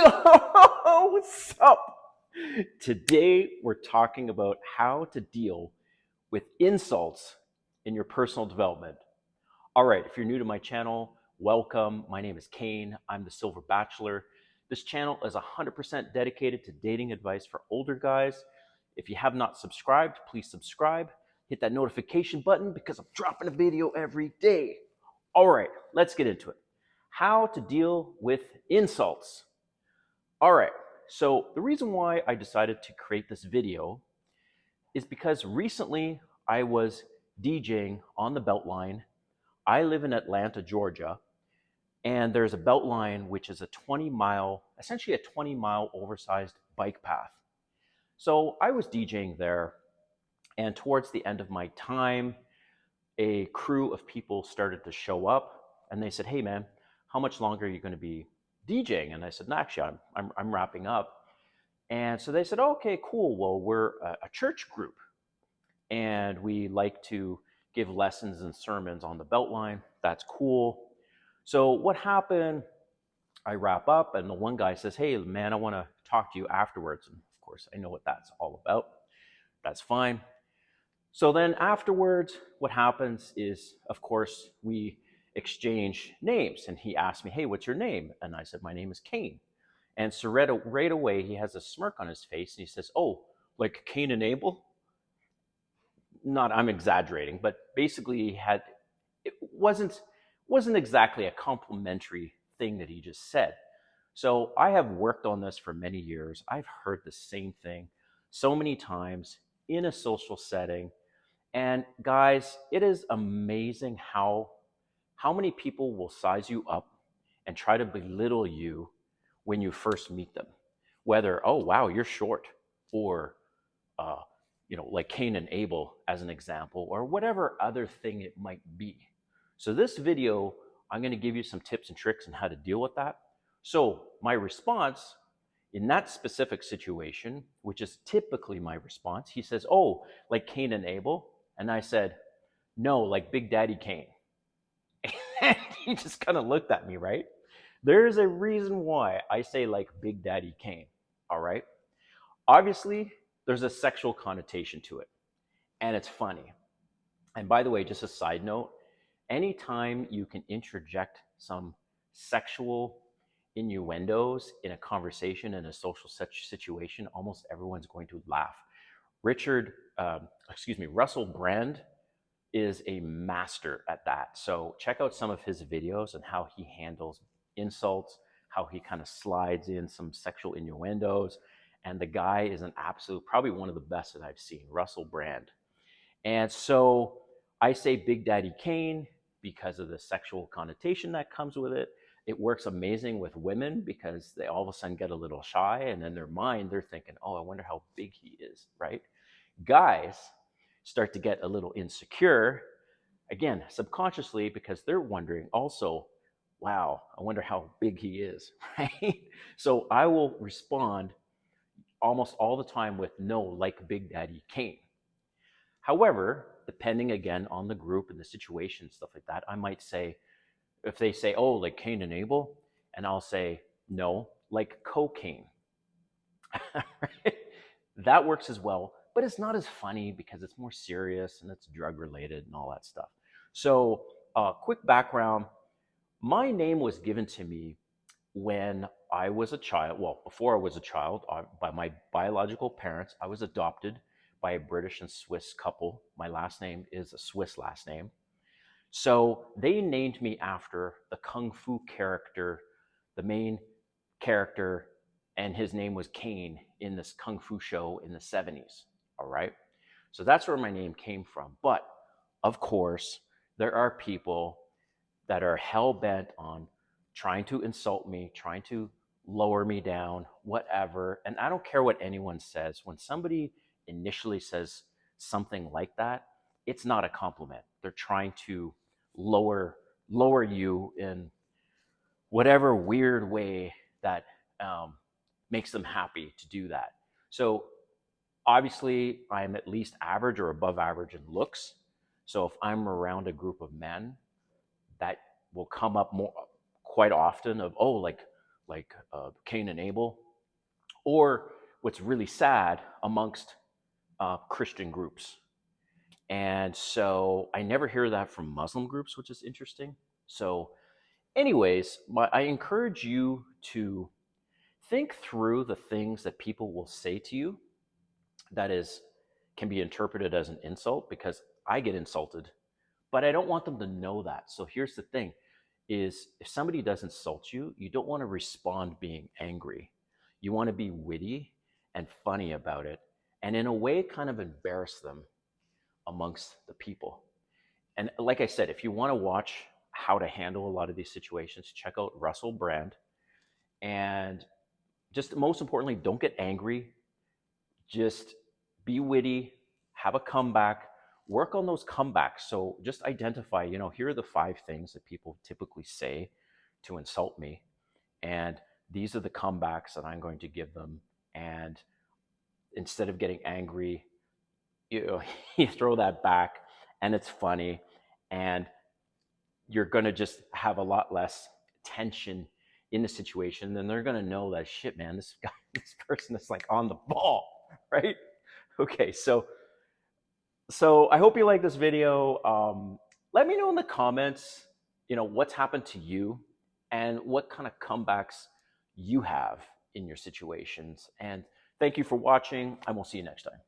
What's up? Today we're talking about how to deal with insults in your personal development. All right, if you're new to my channel, welcome. My name is Kane. I'm the Silver Bachelor. This channel is 100% dedicated to dating advice for older guys. If you have not subscribed, please subscribe. Hit that notification button because I'm dropping a video every day. All right, let's get into it. How to deal with insults. All right, so the reason why I decided to create this video is because recently I was DJing on the Beltline. I live in Atlanta, Georgia, and there's a Beltline which is a 20-mile, essentially a 20-mile oversized bike path. So I was DJing there, and towards the end of my time, a crew of people started to show up, and they said, "Hey, man, how much longer are you going to be DJing?" And I said, "No, actually, I'm wrapping up." And so they said, oh, "Okay, cool. Well, we're a church group, and we like to give lessons and sermons on the Beltline. That's cool." So what happened? I wrap up, and the one guy says, "Hey, man, I want to talk to you afterwards." And of course, I know what that's all about. That's fine. So then afterwards, what happens is, of course, we exchange names. And he asked me, "Hey, what's your name?" And I said, "My name is Cain." And so right away, he has a smirk on his face, and he says, "Oh, like Cain and Abel?" Not, I'm exaggerating, but basically, it wasn't exactly a complimentary thing that he just said. So I have worked on this for many years. I've heard the same thing so many times in a social setting. And guys, it is amazing how many people will size you up and try to belittle you when you first meet them. Whether, "Oh wow, you're short," or uh, like Cain and Abel as an example, or whatever other thing it might be. So this video, I'm going to give you some tips and tricks on how to deal with that. So my response in that specific situation, which is typically my response, he says, "Oh, like Cain and Abel?" And I said, "No, like Big Daddy Kane." And he just kind of looked at me, right? There's a reason why I say like Big Daddy Kane, all right? Obviously, there's a sexual connotation to it, and it's funny. And by the way, just a side note, anytime you can interject some sexual innuendos in a conversation, in a social situation, almost everyone's going to laugh. Russell Brand is a master at that. So check out some of his videos and how he handles insults, how he kind of slides in some sexual innuendos. And the guy is an absolute, probably one of the best that I've seen, Russell Brand. And so I say Big Daddy Kane because of the sexual connotation that comes with it. It works amazing with women because they all of a sudden get a little shy, and in their mind, they're thinking, "Oh, I wonder how big he is," right? Guys start to get a little insecure, again, subconsciously, because they're wondering also, "Wow, I wonder how big he is," right? So I will respond almost all the time with, "No, like Big Daddy Kane." However, depending again on the group and the situation, stuff like that, I might say, if they say, "Oh, like Cain and Abel," and I'll say, "No, like cocaine." That works as well, but it's not as funny because it's more serious and it's drug related and all that stuff. So, quick background, my name was given to me when I was a child. Well, before I was a child, by my biological parents. I was adopted by a British and Swiss couple. My last name is a Swiss last name. So they named me after the Kung Fu character, the main character, and his name was Caine in this Kung Fu show in the 70s. All right. So that's where my name came from. But of course, there are people that are hell bent on trying to insult me, trying to lower me down, whatever. And I don't care what anyone says. When somebody initially says something like that, it's not a compliment. They're trying to lower you in whatever weird way that makes them happy to do that. So obviously, I'm at least average or above average in looks. So if I'm around a group of men, that will come up more quite often of, "Oh, like like Cain and Abel, or what's really sad amongst Christian groups. And so I never hear that from Muslim groups, which is interesting. So, anyways, I encourage you to think through the things that people will say to you that is can be interpreted as an insult, because I get insulted, but I don't want them to know that. So here's the thing is, if somebody does insult you, you don't want to respond being angry. You want to be witty and funny about it, and in a way kind of embarrass them amongst the people. And like I said, if you want to watch how to handle a lot of these situations, check out Russell Brand. And just most importantly, don't get angry. Just be witty, have a comeback, work on those comebacks. So just identify, here are the 5 things that people typically say to insult me. And these are the comebacks that I'm going to give them. And instead of getting angry, you throw that back, and it's funny. And you're going to just have a lot less tension in the situation. Then they're going to know that, shit, man, this guy, this person is like on the ball, right? Okay, so I hope you like this video. Let me know in the comments, what's happened to you and what kind of comebacks you have in your situations. And thank you for watching. I will see you next time.